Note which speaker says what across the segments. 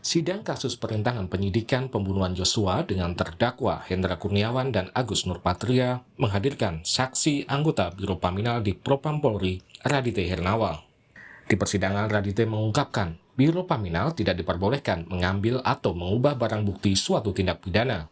Speaker 1: Sidang kasus perintangan penyidikan pembunuhan Joshua dengan terdakwa Hendra Kurniawan dan Agus Nurpatria menghadirkan saksi anggota Biro Paminal di Propam Polri, Raditya Hirnawal. Di persidangan, Raditya mengungkapkan Biro Paminal tidak diperbolehkan mengambil atau mengubah barang bukti suatu tindak pidana.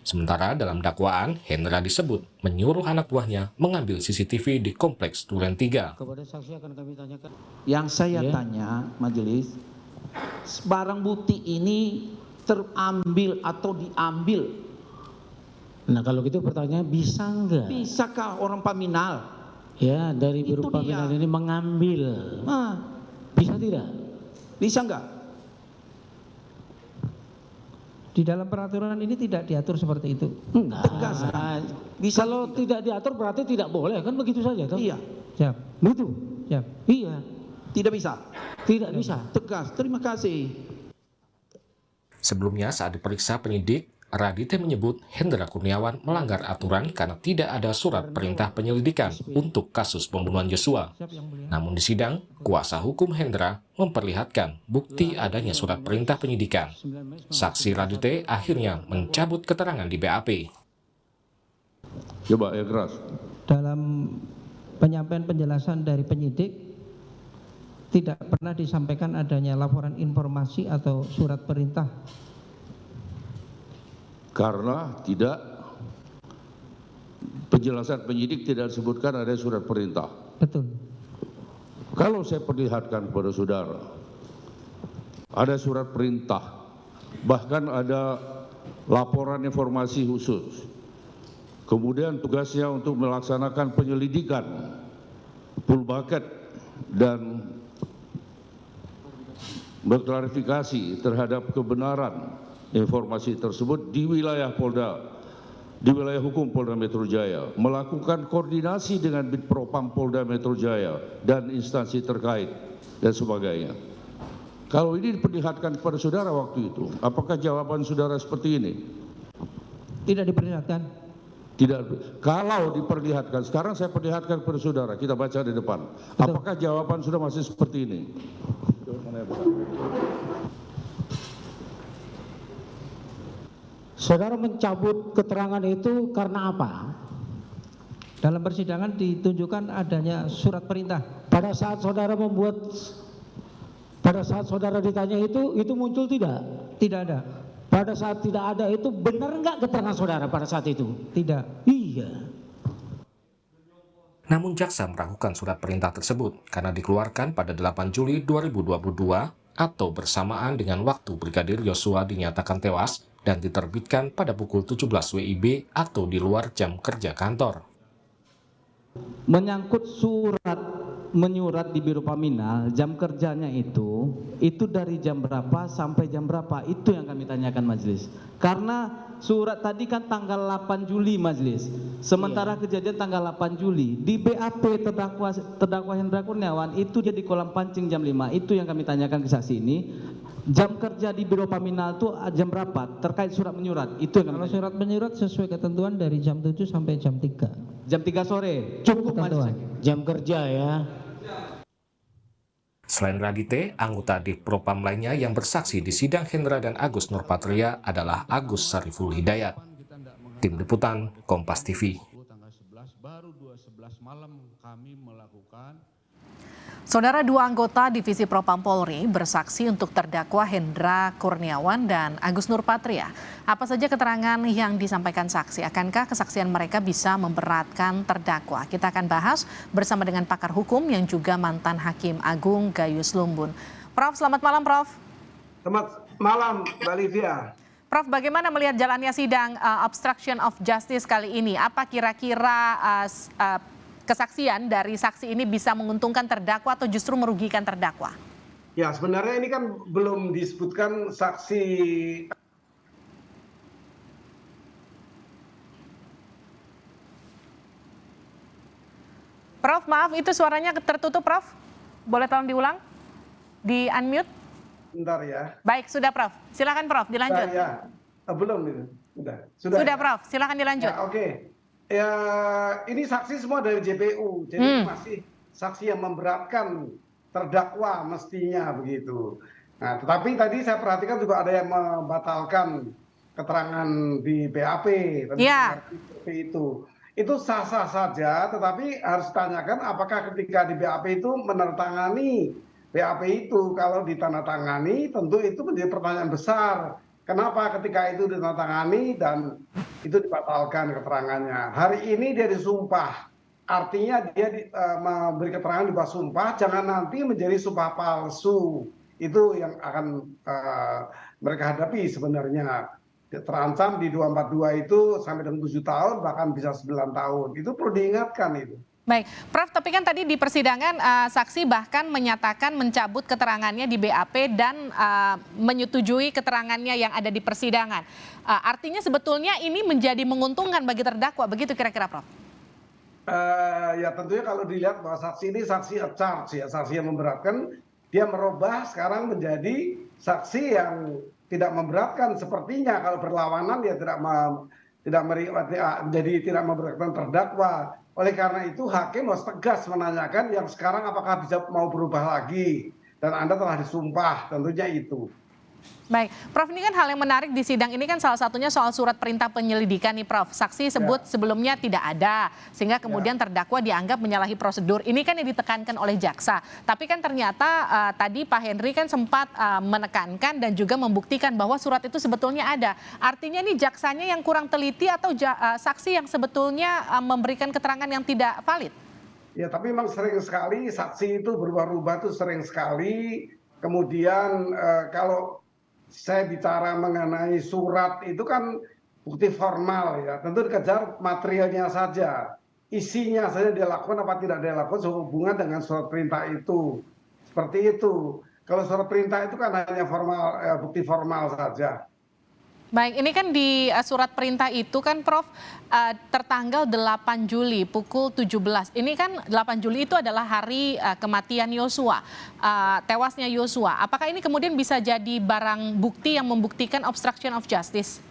Speaker 1: Sementara dalam dakwaan, Hendra disebut menyuruh anak buahnya mengambil CCTV di Kompleks Duren 3.
Speaker 2: Kepada saksi akan kami tanyakan. Yang saya tanya, majelis, barang bukti ini terambil atau diambil.
Speaker 3: Nah kalau gitu pertanyaan bisa enggak?
Speaker 2: Bisakah orang Paminal?
Speaker 3: Ya dari
Speaker 2: Itu
Speaker 3: Biro Paminal
Speaker 2: dia.
Speaker 3: ini mengambil.
Speaker 2: Nah,
Speaker 3: Bisa tidak?
Speaker 2: bisa enggak?
Speaker 4: Di dalam peraturan ini tidak diatur seperti itu.
Speaker 3: Enggak.
Speaker 2: Tegas. Bisa
Speaker 3: Kalau tidak diatur berarti tidak boleh kan begitu saja toh?
Speaker 2: Iya,
Speaker 4: Siap,
Speaker 3: Begitu.
Speaker 4: siap.
Speaker 3: Iya.
Speaker 2: tidak bisa.
Speaker 3: Tidak bisa.
Speaker 2: Tegas. Terima kasih.
Speaker 1: Sebelumnya saat diperiksa penyidik, Raditya menyebut Hendra Kurniawan melanggar aturan karena tidak ada surat perintah penyelidikan untuk kasus pembunuhan Joshua.
Speaker 4: Siap yang mulia.
Speaker 1: Namun di sidang, kuasa hukum Hendra memperlihatkan bukti adanya surat perintah penyidikan. Saksi Raditya akhirnya mencabut keterangan di BAP.
Speaker 5: Coba ya keras.
Speaker 4: Dalam penyampaian penjelasan dari penyidik tidak pernah disampaikan adanya laporan informasi atau surat perintah.
Speaker 5: Karena tidak penjelasan penyidik tidak disebutkan ada surat perintah.
Speaker 4: Betul.
Speaker 5: Kalau saya perlihatkan kepada saudara, ada surat perintah, bahkan ada laporan informasi khusus. Kemudian tugasnya untuk melaksanakan penyelidikan, full bucket, dan berklarifikasi terhadap kebenaran informasi tersebut di wilayah hukum Polda Metro Jaya, melakukan koordinasi dengan Bitpropam Polda Metro Jaya dan instansi terkait dan sebagainya. Kalau ini diperlihatkan kepada saudara waktu itu, apakah jawaban saudara seperti ini?
Speaker 4: Tidak diperlihatkan.
Speaker 5: Tidak. Kalau diperlihatkan, sekarang saya perlihatkan kepada saudara, kita baca di depan.
Speaker 4: Betul.
Speaker 5: Apakah jawaban sudah masih seperti ini?
Speaker 3: Saudara mencabut keterangan itu karena apa?
Speaker 4: Dalam persidangan ditunjukkan adanya surat perintah.
Speaker 3: Pada saat saudara ditanya itu muncul tidak?
Speaker 4: Tidak ada.
Speaker 3: Pada saat tidak ada itu benar enggak keterangan saudara pada saat itu?
Speaker 4: Tidak.
Speaker 3: Iya.
Speaker 1: Namun jaksa meragukan surat perintah tersebut karena dikeluarkan pada 8 Juli 2022 atau bersamaan dengan waktu Brigadir Joshua dinyatakan tewas dan diterbitkan pada pukul 17 WIB atau di luar jam kerja kantor.
Speaker 2: Menyangkut menyurat di Biro Paminal, jam kerjanya itu dari jam berapa sampai jam berapa, itu yang kami tanyakan majelis. Karena surat tadi kan tanggal 8 Juli majelis, sementara kejadian tanggal 8 Juli, di BAP terdakwa Hendra Kurniawan itu jadi kolam pancing jam 5, itu yang kami tanyakan ke saksi ini. Jam kerja di Biro Paminal itu jam berapa terkait surat menyurat, itu yang kami
Speaker 4: Kalau surat menyurat sesuai ketentuan dari jam 7 sampai jam 3.
Speaker 2: jam 3 sore, cukup majelis.
Speaker 4: Ketentuan.
Speaker 3: Jam kerja ya.
Speaker 1: Selain Raditya, anggota Divpropam lainnya yang bersaksi di sidang Hendra dan Agus Nurpatria adalah Agus Sariful Hidayat. Tim Liputan, Kompas TV.
Speaker 5: Tanggal 11 baru 2:11 malam kami melakukan.
Speaker 6: Saudara, dua anggota Divisi Propam Polri bersaksi untuk terdakwa Hendra Kurniawan dan Agus Nurpatria. Apa saja keterangan yang disampaikan saksi? Akankah kesaksian mereka bisa memberatkan terdakwa? Kita akan bahas bersama dengan pakar hukum yang juga mantan Hakim Agung Gayus Lumbun. Prof, selamat malam Prof.
Speaker 7: Selamat malam Mbak Livia.
Speaker 6: Prof, bagaimana melihat jalannya sidang obstruction of justice kali ini? Apa kira-kira kesaksian dari saksi ini bisa menguntungkan terdakwa atau justru merugikan terdakwa?
Speaker 7: Ya, sebenarnya ini kan belum disebutkan saksi.
Speaker 6: Prof, maaf itu suaranya tertutup Prof. Boleh tolong diulang? Di unmute?
Speaker 7: Bentar ya.
Speaker 6: Baik, sudah Prof. Silakan Prof, dilanjut.
Speaker 7: Ya, belum itu. Sudah
Speaker 6: Sudah
Speaker 7: ya?
Speaker 6: Prof, silakan dilanjut.
Speaker 7: Ya, oke. Ya, ini saksi semua dari JPU. Jadi masih saksi yang memberatkan terdakwa mestinya begitu. Nah, tetapi tadi saya perhatikan juga ada yang membatalkan keterangan di BAP tentang
Speaker 6: Ya,
Speaker 7: seperti itu. Itu sah-sah saja, tetapi harus ditanyakan apakah ketika di BAP itu menandatangani BAP itu. Kalau ditandatangani, tentu itu menjadi pertanyaan besar. Kenapa ketika itu ditandatangani dan itu dibatalkan keterangannya? Hari ini dia disumpah. Artinya dia memberi keterangan di bawah sumpah, jangan nanti menjadi sumpah palsu. Itu yang akan mereka hadapi sebenarnya. Terancam di 242 itu sampai dengan 7 tahun, bahkan bisa 9 tahun. Itu perlu diingatkan itu.
Speaker 6: baik. Prof, tapi kan tadi di persidangan saksi bahkan menyatakan mencabut keterangannya di BAP dan menyetujui keterangannya yang ada di persidangan. Artinya sebetulnya ini menjadi menguntungkan bagi terdakwa, begitu kira-kira Prof?
Speaker 7: Ya tentunya kalau dilihat bahwa saksi ini saksi a charge ya, saksi yang memberatkan, dia merubah sekarang menjadi saksi yang tidak memberatkan. Sepertinya kalau berlawanan dia jadi tidak memberatkan terdakwa. Oleh karena itu hakim harus tegas menanyakan yang sekarang apakah bisa mau berubah lagi, dan Anda telah disumpah, tentunya itu.
Speaker 6: Baik, Prof, ini kan hal yang menarik di sidang ini kan salah satunya soal surat perintah penyelidikan nih Prof. Saksi sebut sebelumnya tidak ada, sehingga kemudian terdakwa dianggap menyalahi prosedur. Ini kan yang ditekankan oleh jaksa. Tapi kan ternyata tadi Pak Henry kan sempat menekankan dan juga membuktikan bahwa surat itu sebetulnya ada. Artinya nih jaksanya yang kurang teliti atau saksi yang sebetulnya memberikan keterangan yang tidak valid?
Speaker 7: Ya, tapi memang sering sekali saksi itu berubah-ubah tuh sering sekali. Kemudian kalau saya bicara mengenai surat itu kan bukti formal ya, tentu dikejar materialnya saja, isinya saja dia lakukan apa tidak dia lakukan sehubungan dengan surat perintah itu, seperti itu. Kalau surat perintah itu kan hanya formal, bukti formal saja.
Speaker 6: Baik, ini kan di surat perintah itu kan Prof tertanggal 8 Juli pukul 17. Ini kan 8 Juli itu adalah hari kematian Yosua, tewasnya Yosua. Apakah ini kemudian bisa jadi barang bukti yang membuktikan obstruction of justice?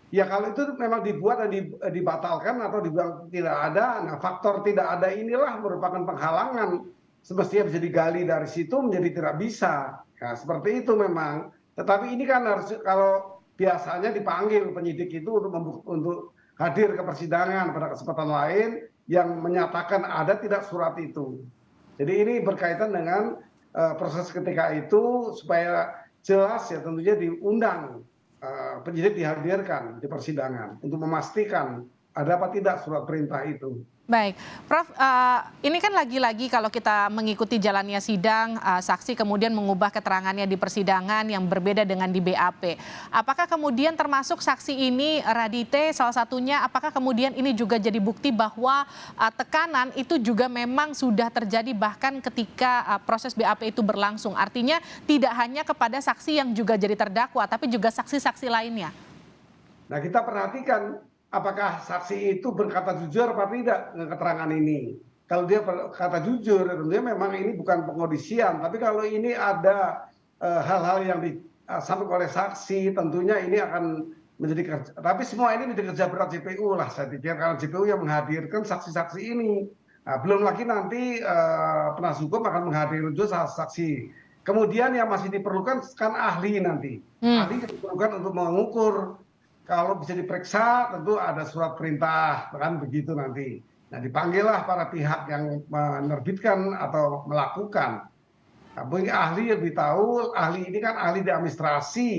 Speaker 7: Ya kalau itu memang dibuat dan dibatalkan atau dibilang tidak ada, nah faktor tidak ada inilah merupakan penghalangan. Semestinya bisa digali dari situ menjadi tidak bisa. Nah, seperti itu memang. Tetapi ini kan harus, kalau biasanya dipanggil penyidik itu untuk hadir ke persidangan pada kesempatan lain yang menyatakan ada tidak surat itu. Jadi ini berkaitan dengan proses ketika itu supaya jelas ya, tentunya diundang penyidik dihadirkan di persidangan untuk memastikan ada apa tidak surat perintah itu.
Speaker 6: Baik, Prof, ini kan lagi-lagi kalau kita mengikuti jalannya sidang, saksi kemudian mengubah keterangannya di persidangan yang berbeda dengan di BAP. Apakah kemudian termasuk saksi ini Radite salah satunya, apakah kemudian ini juga jadi bukti bahwa tekanan itu juga memang sudah terjadi bahkan ketika proses BAP itu berlangsung. Artinya tidak hanya kepada saksi yang juga jadi terdakwa, tapi juga saksi-saksi lainnya.
Speaker 7: Nah kita perhatikan apakah saksi itu berkata jujur apa tidak dengan keterangan ini. Kalau dia berkata jujur, tentunya memang ini bukan pengkondisian. Tapi kalau ini ada hal-hal yang disampaikan oleh saksi, tentunya ini akan menjadi kerja. Tapi semua ini menjadi kerja berat JPU lah saya pikir, karena JPU yang menghadirkan saksi-saksi ini. Nah, belum lagi nanti penasihat hukum akan menghadirkan juga saksi. Kemudian yang masih diperlukan kan ahli nanti. Ahli diperlukan untuk mengukur. Kalau bisa diperiksa tentu ada surat perintah, kan begitu nanti. Nah dipanggillah para pihak yang menerbitkan atau melakukan. Nah, mungkin ahli lebih tahu, ahli ini kan ahli di administrasi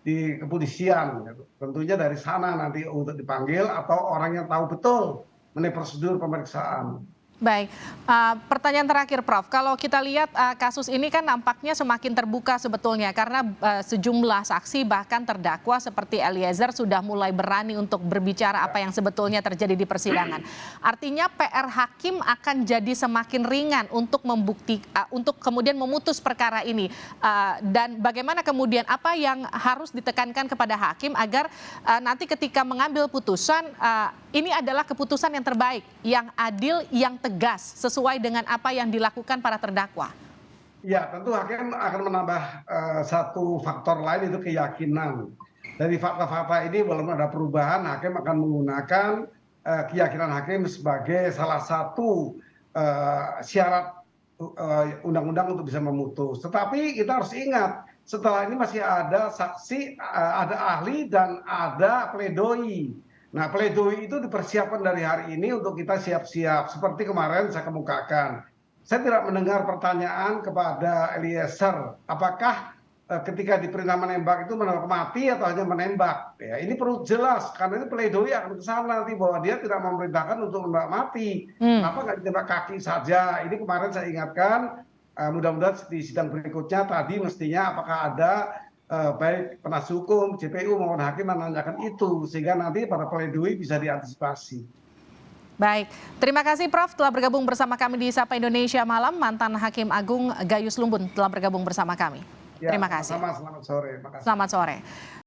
Speaker 7: di kepolisian. Tentunya dari sana nanti untuk dipanggil atau orang yang tahu betul mengenai prosedur pemeriksaan.
Speaker 6: Baik, pertanyaan terakhir Prof, kalau kita lihat kasus ini kan nampaknya semakin terbuka sebetulnya karena sejumlah saksi bahkan terdakwa seperti Eliezer sudah mulai berani untuk berbicara apa yang sebetulnya terjadi di persidangan. Artinya PR hakim akan jadi semakin ringan untuk untuk kemudian memutus perkara ini. Dan bagaimana kemudian apa yang harus ditekankan kepada hakim agar nanti ketika mengambil putusan ini adalah keputusan yang terbaik, yang adil, yang tegas sesuai dengan apa yang dilakukan para terdakwa.
Speaker 7: Ya, tentu hakim akan menambah satu faktor lain, itu keyakinan. Dari fakta-fakta ini walaupun ada perubahan, hakim akan menggunakan keyakinan hakim sebagai salah satu syarat undang-undang untuk bisa memutus. Tetapi kita harus ingat, setelah ini masih ada saksi, ada ahli, dan ada pledoi. Nah, pledoi itu dipersiapkan dari hari ini untuk kita siap-siap. Seperti kemarin saya kemukakan. Saya tidak mendengar pertanyaan kepada Eliezer, apakah ketika diperintah menembak itu menembak mati atau hanya menembak. Ya, ini perlu jelas, karena ini pledoi akan ke sana nanti bahwa dia tidak memerintahkan untuk menembak mati. Kenapa nggak ditembak kaki saja? Ini kemarin saya ingatkan, mudah-mudahan di sidang berikutnya tadi mestinya apakah ada baik penasihat hukum, JPU maupun hakim menanyakan itu, sehingga nanti para pledoi bisa diantisipasi.
Speaker 6: Baik, terima kasih Prof telah bergabung bersama kami di Sapa Indonesia Malam. Mantan Hakim Agung Gayus Lumbun telah bergabung bersama kami.
Speaker 7: Ya,
Speaker 6: Terima kasih.
Speaker 7: Selamat sore.
Speaker 6: Selamat sore.